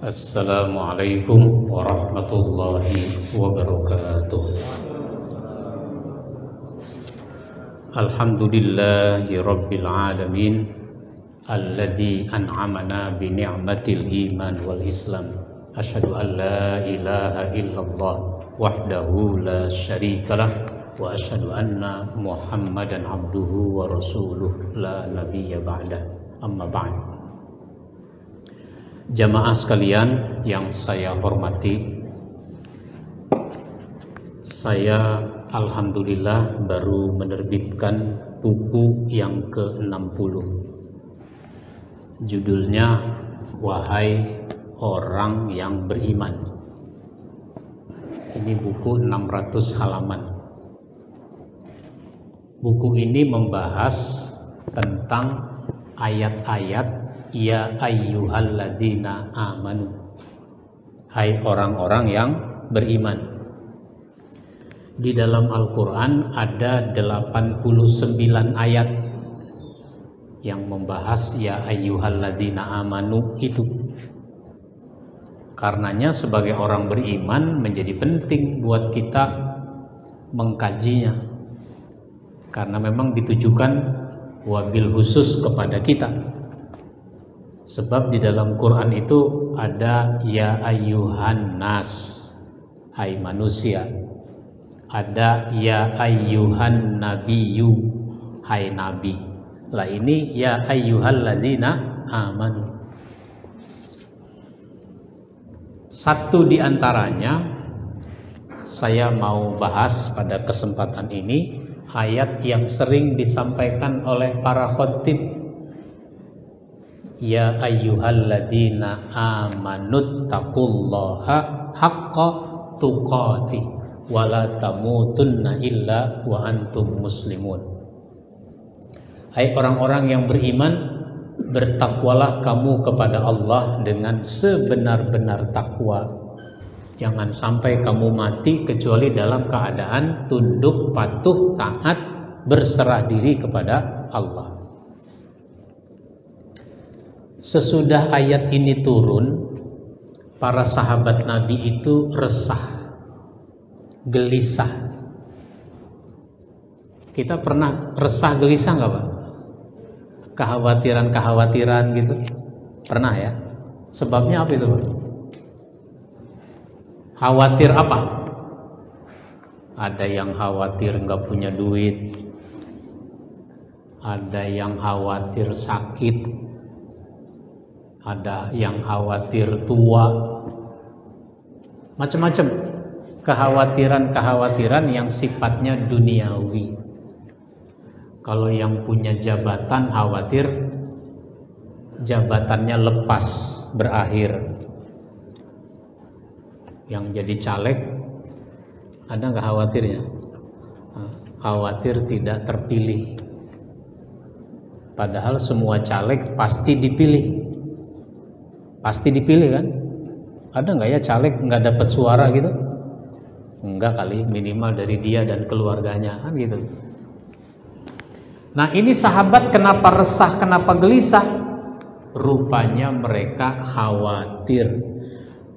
Assalamualaikum warahmatullahi wabarakatuh. Alhamdulillahi rabbil alamin alladzi an'amana bi ni'matil iman wal islam. Asyhadu an la ilaha illallah wahdahu la syarikalah wa asyhadu anna Muhammadan abduhu wa rasuluh la nabiyya ba'dah. Amma ba'd. Jamaah sekalian yang saya hormati, saya alhamdulillah baru menerbitkan buku yang ke-60. Judulnya Wahai Orang yang Beriman. Ini buku 600 halaman. Buku ini membahas tentang ayat-ayat Ya ayyuhalladzina amanu, hai orang-orang yang beriman. Di dalam Al-Quran ada 89 ayat yang membahas ya ayyuhalladzina amanu itu. Karenanya sebagai orang beriman menjadi penting buat kita mengkajinya, karena memang ditujukan wabil khusus kepada kita. Sebab di dalam Quran itu ada ya ayyuhan nas, hai manusia. Ada ya ayyuhan nabiyyu, hai nabi. Lah ini ya ayyuhalladzina amanu. Satu di antaranya saya mau bahas pada kesempatan ini, ayat yang sering disampaikan oleh para khatib. Ya ayyuhalladzina amanut taqullaha haqqa tuqatih wa la tamutunna illa wa antum muslimun. Hai orang-orang yang beriman, bertakwalah kamu kepada Allah dengan sebenar-benar takwa. Jangan sampai kamu mati kecuali dalam keadaan tunduk, patuh, taat, berserah diri kepada Allah. Sesudah ayat ini turun, para sahabat Nabi itu resah, gelisah. Kita pernah resah gelisah nggak Pak? Kekhawatiran gitu, pernah ya? Sebabnya apa itu Pak? Khawatir apa? Ada yang khawatir nggak punya duit, ada yang khawatir sakit, ada yang khawatir tua, macam-macam kekhawatiran yang sifatnya duniawi. Kalau yang punya jabatan khawatir jabatannya lepas, berakhir. Yang jadi caleg ada nggak khawatirnya? Khawatir tidak terpilih. Padahal semua caleg pasti dipilih. Pasti dipilih kan? Ada nggak ya caleg nggak dapat suara gitu? Enggak kali, minimal dari dia dan keluarganya kan gitu. Nah ini sahabat kenapa resah, kenapa gelisah? Rupanya mereka khawatir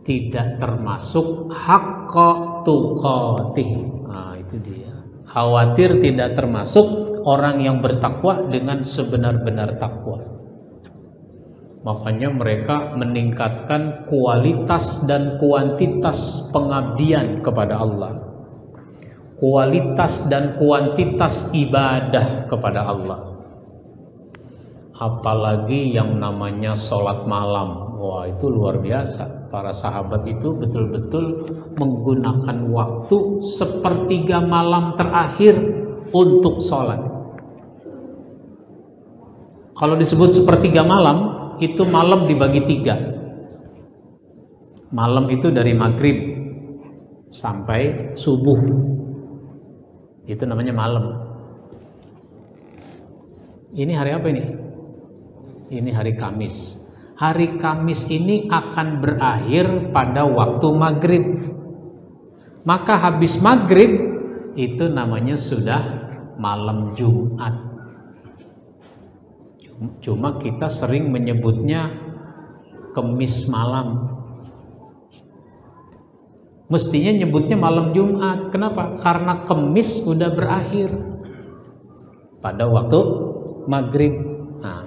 tidak termasuk haqqa tuqatih. Nah itu dia. Khawatir tidak termasuk orang yang bertakwa dengan sebenar-benar takwa. Makanya mereka meningkatkan kualitas dan kuantitas pengabdian kepada Allah, kualitas dan kuantitas ibadah kepada Allah. Apalagi yang namanya sholat malam, wah itu luar biasa. Para sahabat itu betul-betul menggunakan waktu sepertiga malam terakhir untuk sholat. Kalau disebut sepertiga malam, itu malam dibagi 3. Malam itu dari maghrib sampai subuh, itu namanya malam. Ini hari apa ini? Ini hari Kamis. Hari Kamis ini akan berakhir pada waktu maghrib. Maka habis maghrib itu namanya sudah malam Jumat. Cuma kita sering menyebutnya Kemis malam. Mestinya nyebutnya malam Jumat. Kenapa? Karena Kemis udah berakhir pada waktu maghrib. Nah,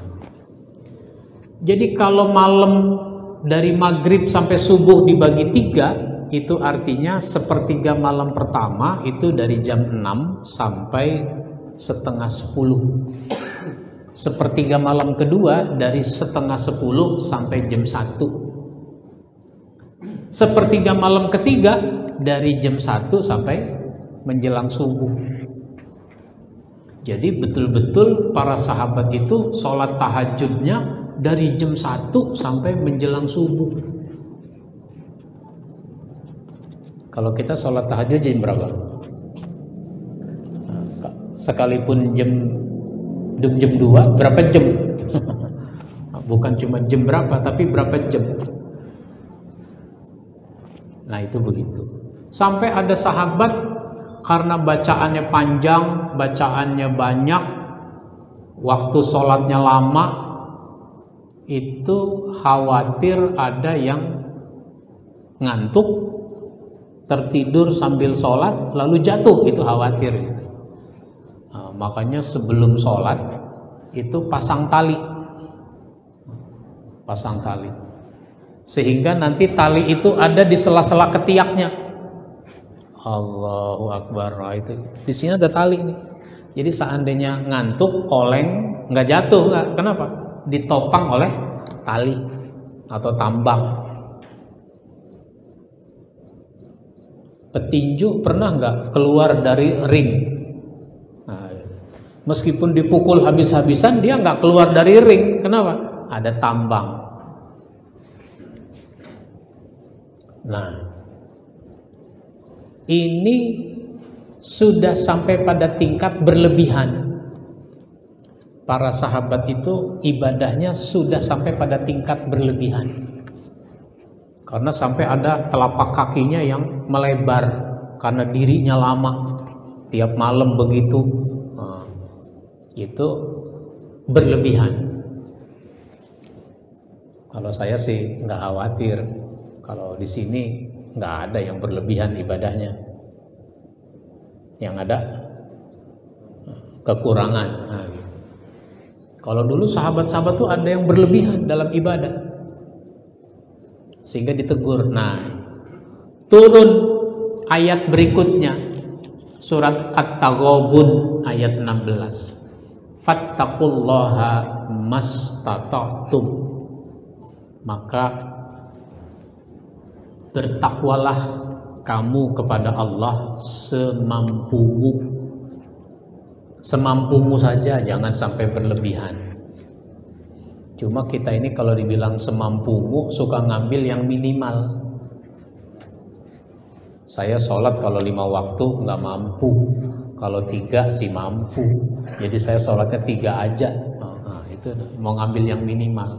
jadi kalau malam dari maghrib sampai subuh dibagi 3, itu artinya sepertiga malam pertama itu dari jam 6 sampai setengah 10. Sepertiga malam kedua dari setengah 10 sampai jam 1. Sepertiga malam ketiga dari jam 1 sampai menjelang subuh. Jadi betul-betul para sahabat itu sholat tahajudnya dari jam 1 sampai menjelang subuh. Kalau kita sholat tahajud jam berapa? Sekalipun jam 2, berapa jam? Bukan cuma jam berapa, tapi berapa jam. Nah itu begitu. Sampai ada sahabat karena bacaannya panjang, bacaannya banyak, waktu sholatnya lama, itu khawatir ada yang ngantuk, tertidur sambil sholat, lalu jatuh, itu khawatir. Nah, makanya sebelum sholat itu pasang tali, sehingga nanti tali itu ada di sela-sela ketiaknya. Allahu Akbar. Nah, itu di sini ada tali nih. Jadi seandainya ngantuk, oleng, nggak jatuh, nggak. Kenapa? Ditopang oleh tali atau tambang. Petinju pernah nggak keluar dari ring? Nah, meskipun dipukul habis-habisan, dia nggak keluar dari ring. Kenapa? Ada tambang. Nah, ini sudah sampai pada tingkat berlebihan. Para sahabat itu ibadahnya sudah sampai pada tingkat berlebihan. Karena sampai ada telapak kakinya yang melebar karena dirinya lama. Tiap malam begitu. Nah, itu berlebihan. Kalau saya sih nggak khawatir. Kalau di sini nggak ada yang berlebihan ibadahnya. Yang ada kekurangan. Nah, gitu. Kalau dulu sahabat-sahabat tuh ada yang berlebihan dalam ibadah, sehingga ditegur. Nah, turun ayat berikutnya, surat At-Taghabun ayat 16. Fattaqullaha mastata'tum. Maka bertakwalah kamu kepada Allah semampumu. Semampumu saja, jangan sampai berlebihan. Cuma kita ini kalau dibilang semampumu suka ngambil yang minimal. Saya sholat kalau 5 waktu nggak mampu, kalau 3 sih mampu. Jadi saya sholatnya 3 aja. Nah, itu mau ngambil yang minimal.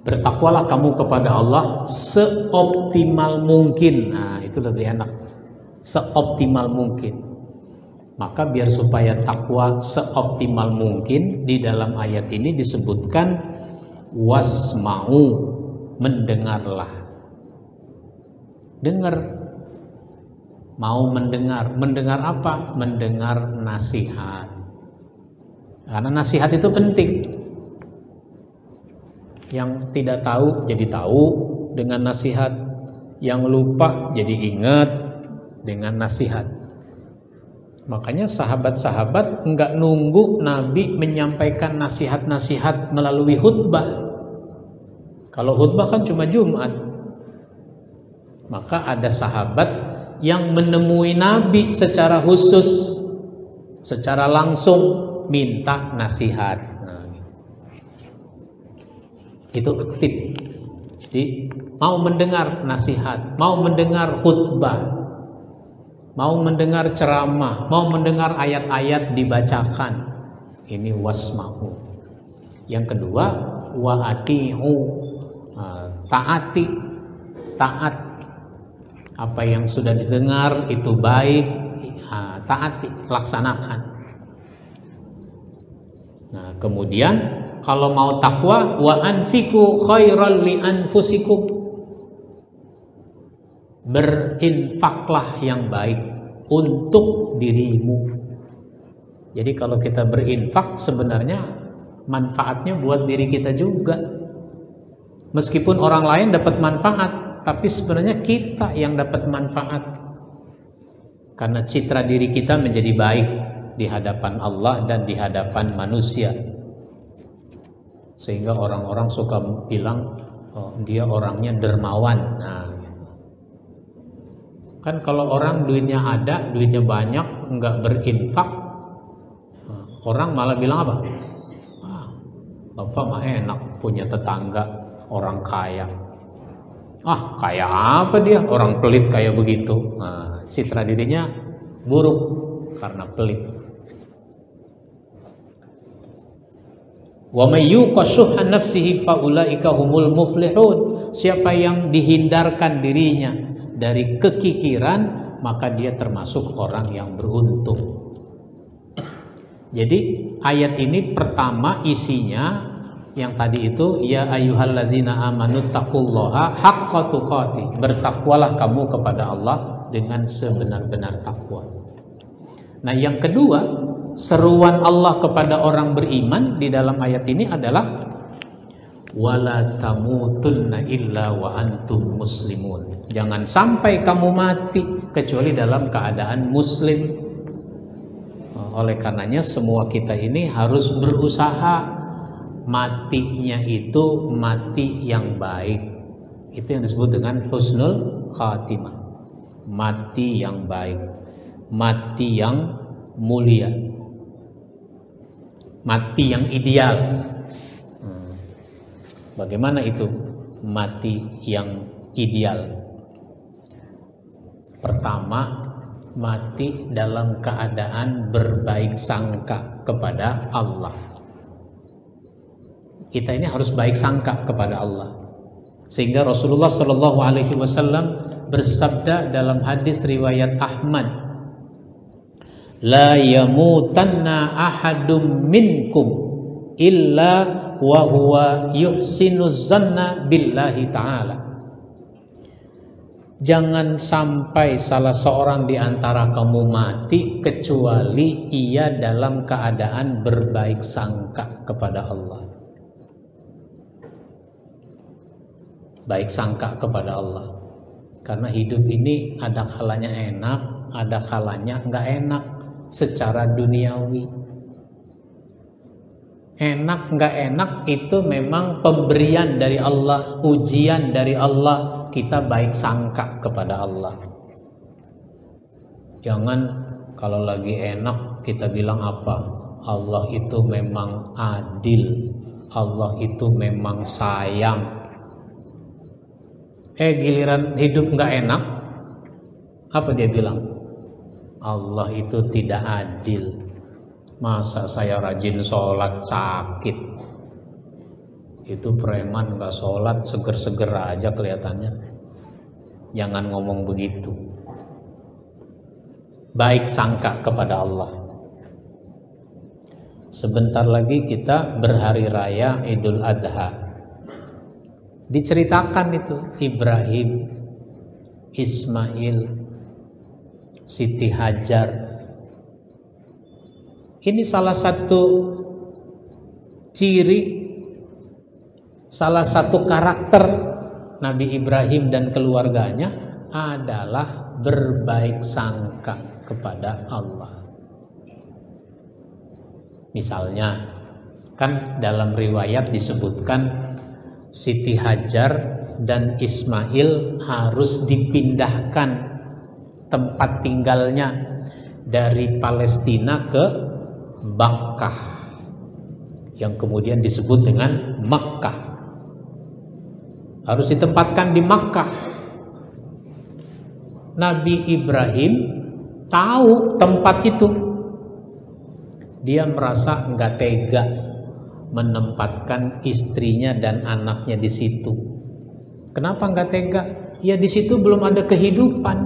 Bertakwalah kamu kepada Allah seoptimal mungkin. Nah, itu lebih enak. Seoptimal mungkin. Maka biar supaya takwa seoptimal mungkin, di dalam ayat ini disebutkan wasma'u, mendengarlah. Dengar. Mau mendengar. Mendengar apa? Mendengar nasihat. Karena nasihat itu penting. Yang tidak tahu jadi tahu dengan nasihat, yang lupa jadi ingat dengan nasihat. Makanya sahabat-sahabat enggak nunggu Nabi menyampaikan nasihat-nasihat melalui khutbah. Kalau khutbah kan cuma Jumat. Maka ada sahabat yang menemui Nabi secara khusus, secara langsung minta nasihat. Nah, itu tip. Jadi mau mendengar nasihat, mau mendengar khutbah, mau mendengar ceramah, mau mendengar ayat-ayat dibacakan, ini wasma'u. Yang kedua, wa'ati'u, taati, taat. Apa yang sudah didengar itu baik, taati, laksanakan. Nah, kemudian kalau mau takwa, wa anfiqu khairal li anfusikum. Berinfaklah yang baik untuk dirimu. Jadi kalau kita berinfak sebenarnya manfaatnya buat diri kita juga. Meskipun orang lain dapat manfaat, tapi sebenarnya kita yang dapat manfaat. Karena citra diri kita menjadi baik di hadapan Allah dan di hadapan manusia. Sehingga orang-orang suka bilang, oh, dia orangnya dermawan. Nah, kan kalau orang duitnya ada, duitnya banyak, enggak berinfak, orang malah bilang apa? Ah, Bapak mah enak punya tetangga orang kaya. Ah, kaya apa dia? Orang pelit kayak begitu. Nah, citra dirinya buruk karena pelit. Wa may yuqashuha nafsihi faulaika humul muflihun. Siapa yang dihindarkan dirinya dari kekikiran, maka dia termasuk orang yang beruntung. Jadi ayat ini pertama isinya yang tadi itu, ya ayyuhalladzina amanu taqullaha haqqa tuqatih. Bertakwalah kamu kepada Allah dengan sebenar-benar takwa. Nah, yang kedua, seruan Allah kepada orang beriman di dalam ayat ini adalah wala tamutunna illa wa antum muslimun. Jangan sampai kamu mati kecuali dalam keadaan muslim. Oleh karenanya semua kita ini harus berusaha matinya itu mati yang baik. Itu yang disebut dengan husnul khatimah. Mati yang baik, mati yang mulia, mati yang ideal. Bagaimana itu mati yang ideal? Pertama, mati dalam keadaan berbaik sangka kepada Allah. Kita ini harus baik sangka kepada Allah. Sehingga Rasulullah Shallallahu Alaihi Wasallam bersabda dalam hadis riwayat Ahmad, la yamutanna ahadum minkum illa wa huwa yuhsinu zanna billahi ta'ala. Jangan sampai salah seorang di antara kamu mati kecuali ia dalam keadaan berbaik sangka kepada Allah. Baik sangka kepada Allah. Karena hidup ini ada kalanya enak, ada kalanya nggak enak secara duniawi. Enak nggak enak itu memang pemberian dari Allah, ujian dari Allah. Kita baik sangka kepada Allah. Jangan kalau lagi enak kita bilang apa? Allah itu memang adil, Allah itu memang sayang. Giliran hidup nggak enak, apa dia bilang? Allah itu tidak adil. Masa saya rajin sholat sakit? Itu preman nggak sholat seger-seger aja kelihatannya. Jangan ngomong begitu. Baik sangka kepada Allah. Sebentar lagi kita berhari raya Idul Adha. Diceritakan itu Ibrahim, Ismail, Siti Hajar. Ini salah satu ciri, salah satu karakter Nabi Ibrahim dan keluarganya adalah berbaik sangka kepada Allah. Misalnya, kan dalam riwayat disebutkan Siti Hajar dan Ismail harus dipindahkan tempat tinggalnya dari Palestina ke Bakkah, yang kemudian disebut dengan Makkah. Harus ditempatkan di Makkah. Nabi Ibrahim tahu tempat itu. Dia merasa nggak tega menempatkan istrinya dan anaknya di situ. Kenapa nggak tega? Ya di situ belum ada kehidupan,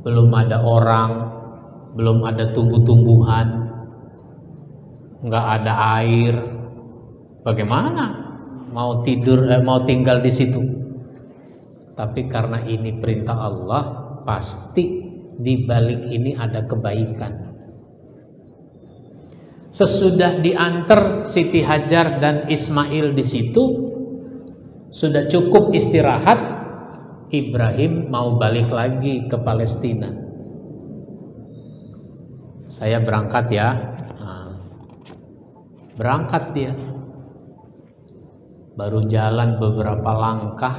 belum ada orang, belum ada tumbuh-tumbuhan, nggak ada air, Bagaimana mau tidur, mau tinggal di situ? Tapi karena ini perintah Allah, pasti di balik ini ada kebaikan. Sesudah diantar Siti Hajar dan Ismail di situ, sudah cukup istirahat, Ibrahim mau balik lagi ke Palestina. Saya berangkat ya. Berangkat dia. Baru jalan beberapa langkah,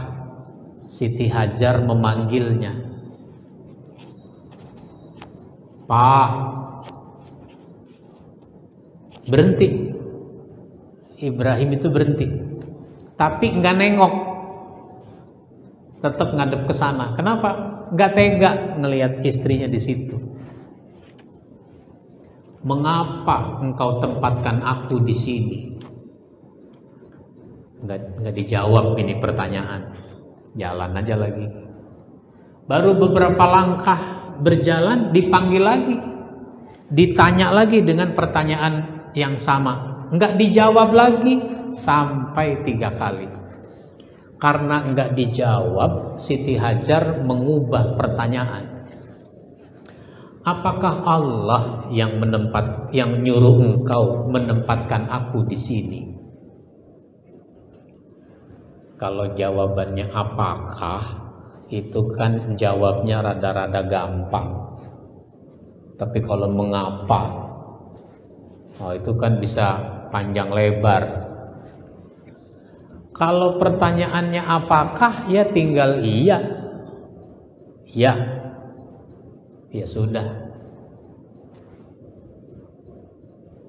Siti Hajar memanggilnya. Pak, berhenti. Ibrahim itu berhenti, tapi nggak nengok, tetap ngadep ke sana. Kenapa? Nggak tega ngelihat istrinya di situ. Mengapa engkau tempatkan aku di sini? Nggak dijawab ini pertanyaan. Jalan aja lagi. Baru beberapa langkah berjalan, dipanggil lagi, ditanya lagi dengan pertanyaan yang sama. Nggak dijawab lagi sampai 3 kali. Karena nggak dijawab, Siti Hajar mengubah pertanyaan. Apakah Allah yang nyuruh engkau menempatkan aku di sini? Kalau jawabannya apakah, itu kan jawabnya rada-rada gampang. Tapi kalau mengapa, itu kan bisa panjang lebar. Kalau pertanyaannya apakah, ya tinggal iya. Ya sudah.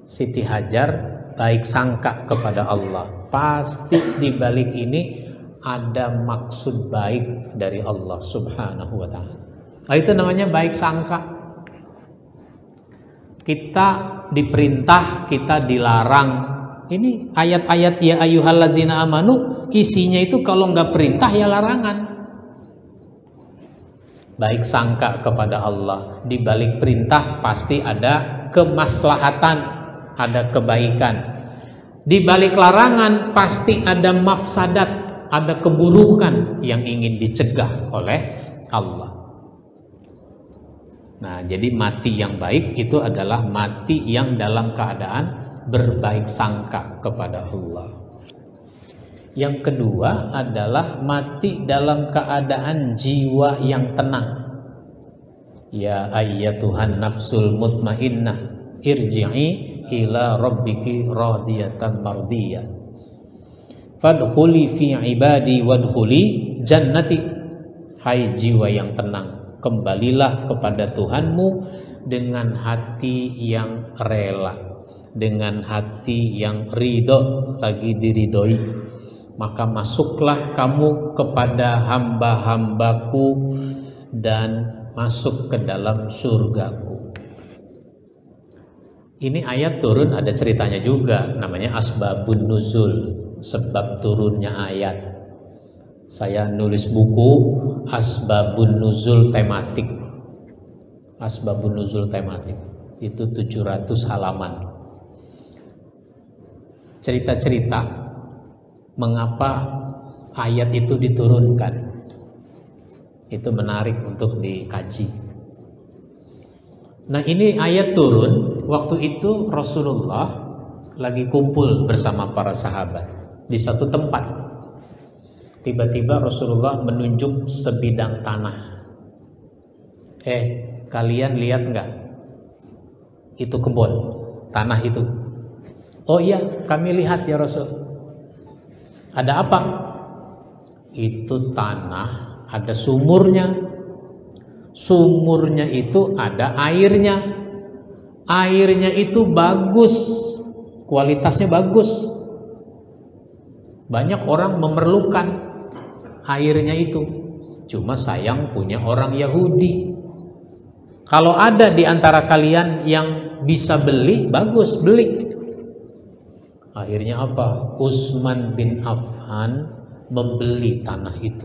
Siti Hajar baik sangka kepada Allah. Pasti di balik ini ada maksud baik dari Allah Subhanahu wa ta'ala. Itu namanya baik sangka. Kita diperintah, kita dilarang. Ini ayat-ayat ya ayyuhallazina amanu, isinya itu kalau nggak perintah ya larangan. Baik sangka kepada Allah. Di balik perintah pasti ada kemaslahatan, ada kebaikan. Di balik larangan pasti ada mafsadat, ada keburukan yang ingin dicegah oleh Allah. Nah, jadi mati yang baik itu adalah mati yang dalam keadaan berbaik sangka kepada Allah. Yang kedua adalah mati dalam keadaan jiwa yang tenang. Ya ayyatuhan nafsul mutmainnah, irji'i ila rabbiki radiyatan mardiyah. Fadkhuli fi ibadi wadkhuli jannati. Hai jiwa yang tenang, kembalilah kepada Tuhanmu dengan hati yang rela, dengan hati yang ridho, lagi diridhoi. Maka masuklah kamu kepada hamba-hambaku dan masuk ke dalam surgaku. Ini ayat turun ada ceritanya juga, namanya asbabun nuzul, sebab turunnya ayat. Saya nulis buku asbabun nuzul tematik. Asbabun nuzul tematik itu 700 halaman. Cerita-cerita mengapa ayat itu diturunkan. Itu menarik untuk dikaji. Nah, ini ayat turun waktu itu Rasulullah lagi kumpul bersama para sahabat di satu tempat. Tiba-tiba Rasulullah menunjuk sebidang tanah. Kalian lihat nggak? Itu kebun, tanah itu. Oh iya, kami lihat ya Rasul. Ada apa? Itu tanah, ada sumurnya. Sumurnya itu ada airnya. Airnya itu bagus, kualitasnya bagus. Banyak orang memerlukan airnya itu. Cuma sayang punya orang Yahudi. Kalau ada di antara kalian yang bisa beli, bagus, beli. Akhirnya apa? Utsman bin Affan membeli tanah itu.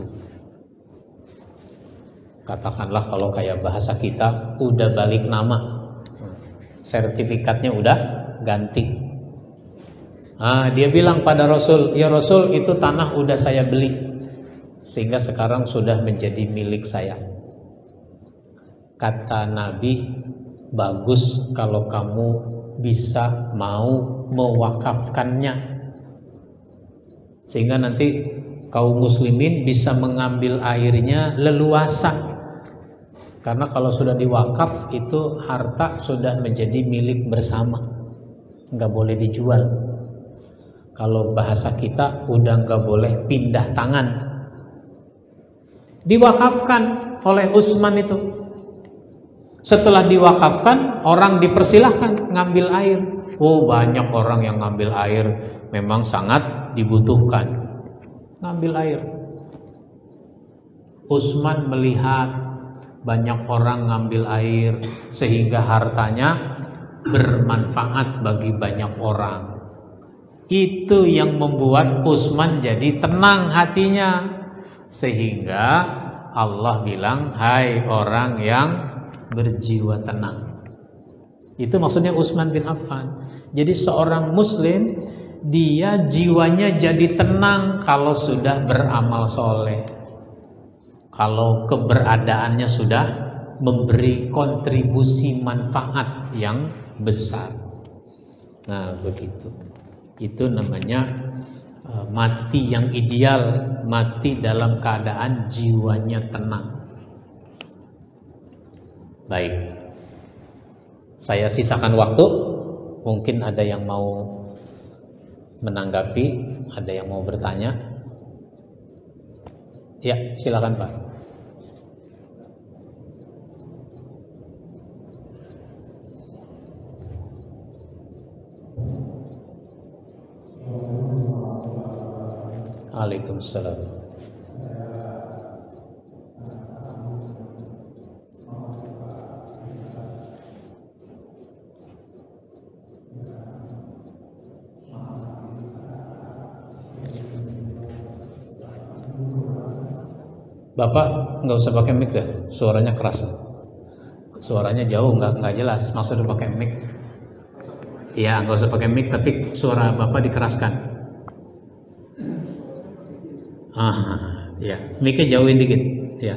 Katakanlah kalau kayak bahasa kita, udah balik nama. Sertifikatnya udah ganti. Dia bilang pada Rasul, ya Rasul, itu tanah udah saya beli, sehingga sekarang sudah menjadi milik saya. Kata Nabi, bagus kalau kamu bisa mau mewakafkannya, sehingga nanti kaum muslimin bisa mengambil airnya leluasa. Karena kalau sudah diwakaf itu harta sudah menjadi milik bersama, nggak boleh dijual. Kalau bahasa kita udah nggak boleh pindah tangan. Diwakafkan oleh Utsman itu. Setelah diwakafkan, orang dipersilahkan ngambil air. Banyak orang yang ngambil air, memang sangat dibutuhkan. Ngambil air. Utsman melihat banyak orang ngambil air sehingga hartanya bermanfaat bagi banyak orang. Itu yang membuat Utsman jadi tenang hatinya, sehingga Allah bilang, hai orang yang berjiwa tenang. Itu maksudnya Utsman bin Affan. Jadi seorang muslim, dia jiwanya jadi tenang kalau sudah beramal soleh, kalau keberadaannya sudah memberi kontribusi manfaat yang besar. Nah begitu. Itu namanya mati yang ideal, mati dalam keadaan jiwanya tenang. Baik, saya sisakan waktu. Mungkin ada yang mau menanggapi, ada yang mau bertanya. Ya, silakan Pak. Waalaikumsalam. Bapak nggak usah pakai mic deh, suaranya keras. Suaranya jauh, nggak jelas. Maksudnya pakai mic. Ya, nggak usah pakai mic, tapi suara Bapak dikeraskan. Ya, mic-nya jauhin dikit. Ya.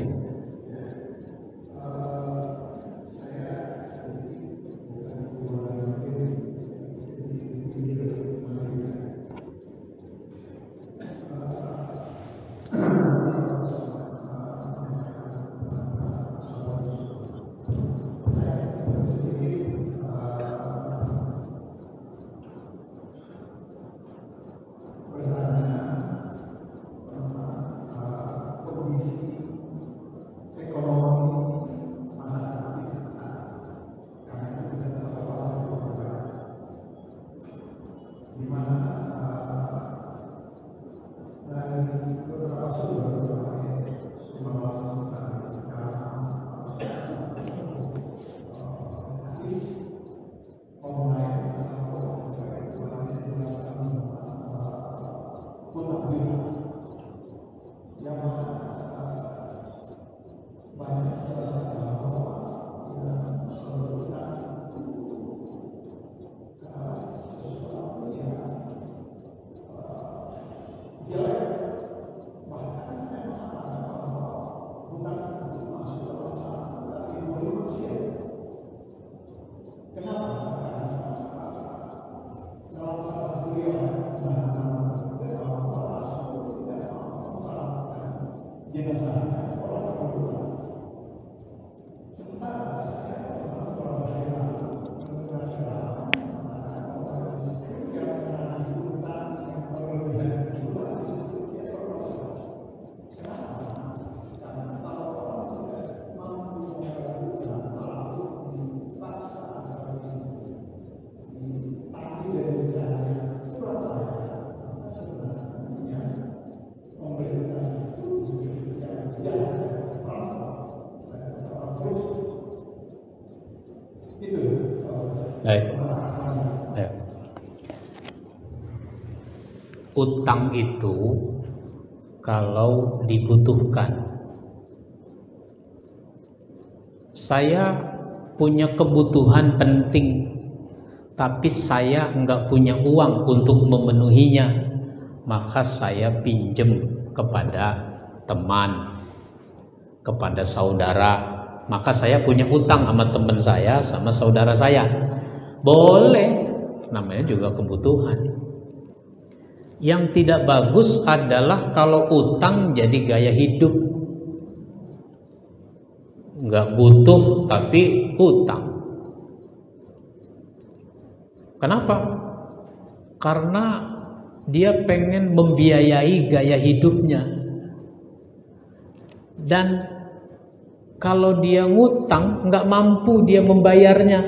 Baik. Ya. Utang itu kalau dibutuhkan, saya punya kebutuhan penting, tapi saya nggak punya uang untuk memenuhinya, maka saya pinjem kepada teman, kepada saudara. Maka saya punya utang sama teman saya, sama saudara saya. Boleh, namanya juga kebutuhan. Yang tidak bagus adalah kalau utang jadi gaya hidup. Nggak butuh tapi utang. Kenapa? Karena dia pengen membiayai gaya hidupnya. Dan kalau dia ngutang nggak mampu dia membayarnya.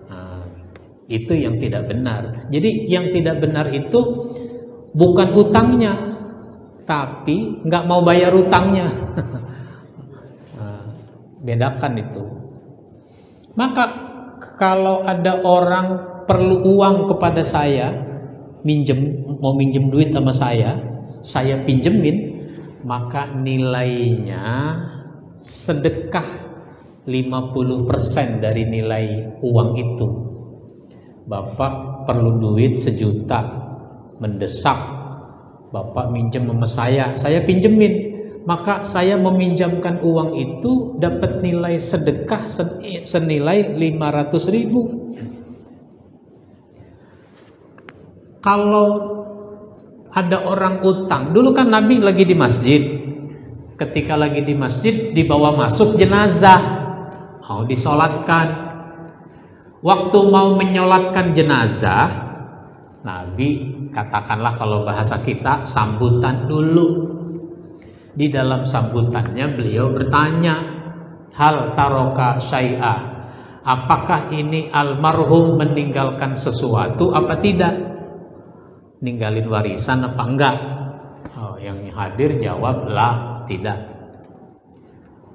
Nah, itu yang tidak benar. Jadi yang tidak benar itu bukan utangnya, tapi nggak mau bayar utangnya. Nah, bedakan itu. Maka kalau ada orang perlu uang kepada saya, mau minjem duit sama saya pinjemin, maka nilainya sedekah 50% dari nilai uang itu. Bapak perlu duit 1 juta, mendesak, Bapak minjem sama saya pinjemin, maka saya meminjamkan uang itu dapat nilai sedekah senilai 500.000. Kalau ada orang utang, dulu kan Nabi lagi di masjid. Ketika lagi di masjid, dibawa masuk jenazah, mau disolatkan. Waktu mau menyolatkan jenazah, Nabi katakanlah kalau bahasa kita sambutan dulu. Di dalam sambutannya beliau bertanya, hal taroka syai'a, apakah ini almarhum meninggalkan sesuatu apa tidak? Ninggalin warisan apa enggak? Oh, yang hadir jawab lah, tidak.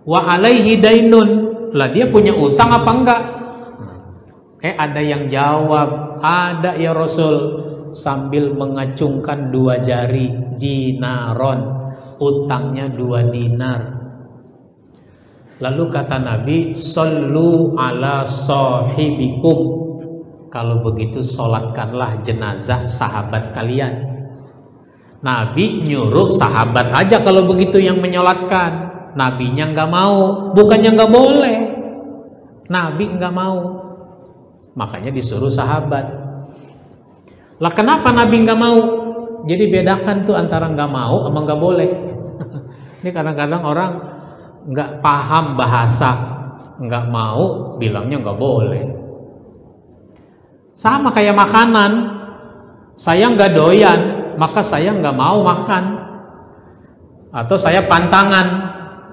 Wa alaihi dainun, lah dia punya utang apa enggak? Ada yang jawab, ada ya Rasul, sambil mengacungkan 2 jari, dinaron, utangnya 2 dinar. Lalu kata Nabi, sallu ala sahibikum, kalau begitu sholatkanlah jenazah sahabat kalian. Nabi nyuruh sahabat aja kalau begitu yang menyolatkan. Nabinya nggak mau, bukannya nggak boleh, Nabi nggak mau, makanya disuruh sahabat. Lah kenapa Nabi nggak mau? Jadi bedakan tuh antara nggak mau sama nggak boleh. Ini kadang-kadang orang nggak paham bahasa, nggak mau bilangnya nggak boleh. Sama kayak makanan, saya nggak doyan, maka saya nggak mau makan. Atau saya pantangan,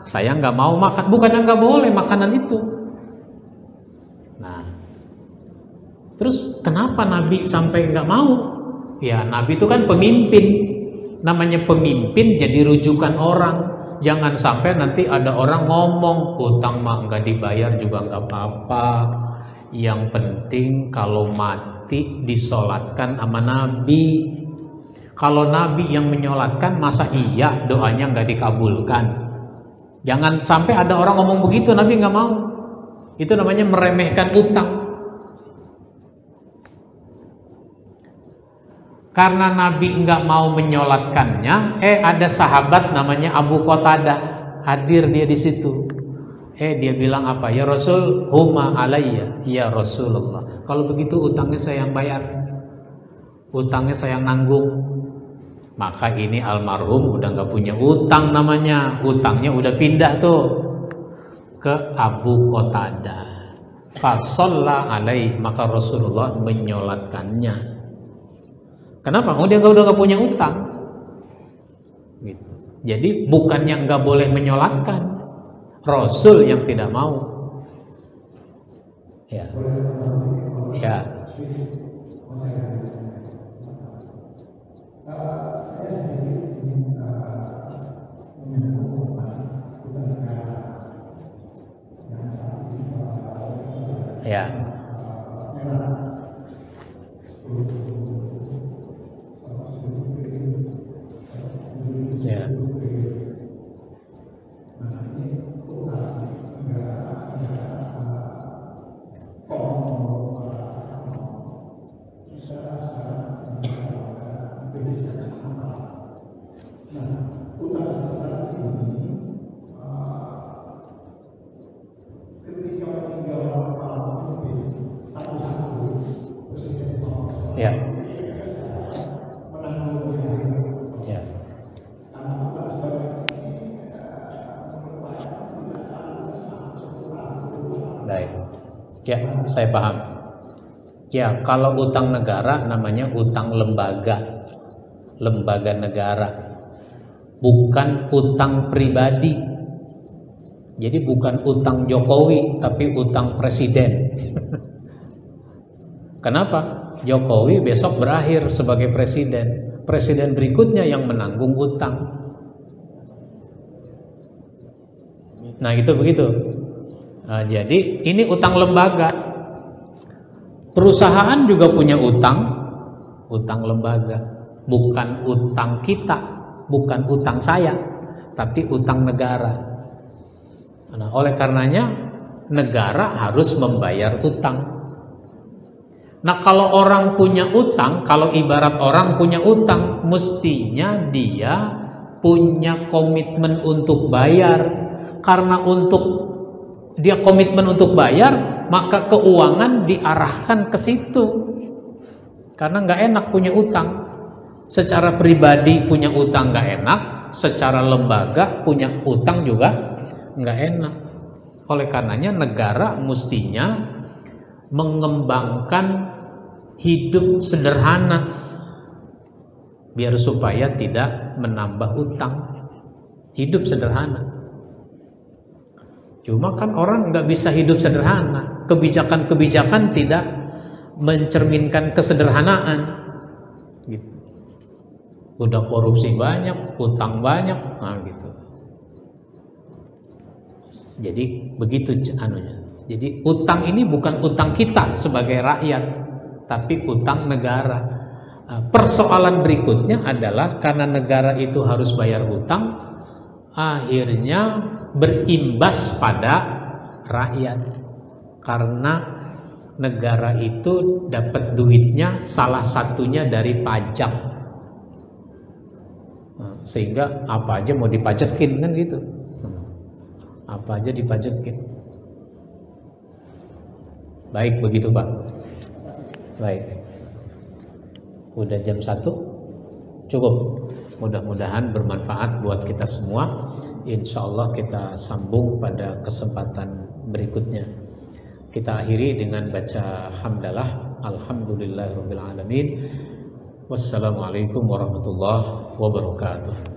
saya nggak mau makan, bukannya nggak boleh makanan itu. Nah, terus kenapa Nabi sampai nggak mau? Ya, Nabi itu kan pemimpin. Namanya pemimpin jadi rujukan orang. Jangan sampai nanti ada orang ngomong, utang mah nggak dibayar juga nggak apa-apa. Yang penting kalau mati disolatkan sama Nabi. Kalau Nabi yang menyolatkan, masa iya doanya nggak dikabulkan? Jangan sampai ada orang ngomong begitu, Nabi nggak mau. Itu namanya meremehkan utang. Karena Nabi nggak mau menyolatkannya, ada sahabat namanya Abu Qatadah, hadir dia di situ. Dia bilang apa? Ya Rasul, huma alayya ya Rasulullah. Kalau begitu utangnya saya yang bayar, utangnya saya yang nanggung. Maka ini almarhum udah nggak punya utang namanya, utangnya udah pindah tuh ke Abu Qatadah. Fasalla alaih, maka Rasulullah menyolatkannya. Kenapa? Dia udah nggak punya utang. Gitu. Jadi bukannya nggak boleh menyolatkan, Rasul yang tidak mau. Ya. Ya. Ya. Ya. Baik. Ya, saya paham. Ya, kalau utang negara namanya utang lembaga. Lembaga negara. Bukan utang pribadi. Jadi bukan utang Jokowi, tapi utang presiden. Kenapa? Jokowi besok berakhir sebagai presiden. Presiden berikutnya yang menanggung utang. Nah, itu begitu. Nah, jadi ini utang lembaga. Perusahaan juga punya utang lembaga. Bukan utang kita, bukan utang saya, tapi utang negara. Nah, oleh karenanya negara harus membayar utang. Nah, kalau orang punya utang, kalau ibarat orang punya utang, mestinya dia punya komitmen untuk bayar. Karena untuk dia komitmen untuk bayar, maka keuangan diarahkan ke situ. Karena nggak enak punya utang. Secara pribadi punya utang nggak enak, secara lembaga punya utang juga nggak enak. Oleh karenanya negara mestinya mengembangkan hidup sederhana biar supaya tidak menambah utang. Hidup sederhana. Cuma kan orang nggak bisa hidup sederhana. Kebijakan-kebijakan tidak mencerminkan kesederhanaan. Gitu. Udah korupsi banyak, utang banyak, nah gitu. Jadi begitu anunya. Jadi utang ini bukan utang kita sebagai rakyat, tapi utang negara. Persoalan berikutnya adalah karena negara itu harus bayar utang, akhirnya berimbas pada rakyat. Karena negara itu dapat duitnya salah satunya dari pajak. Sehingga apa aja mau dipajakin kan gitu. Apa aja dipajakin. Baik begitu Pak. Baik. Udah jam 1. Cukup. Mudah-mudahan bermanfaat buat kita semua. Insya Allah kita sambung pada kesempatan berikutnya. Kita akhiri dengan baca hamdalah. Alhamdulillahirabbil alamin. Wassalamualaikum warahmatullahi wabarakatuh.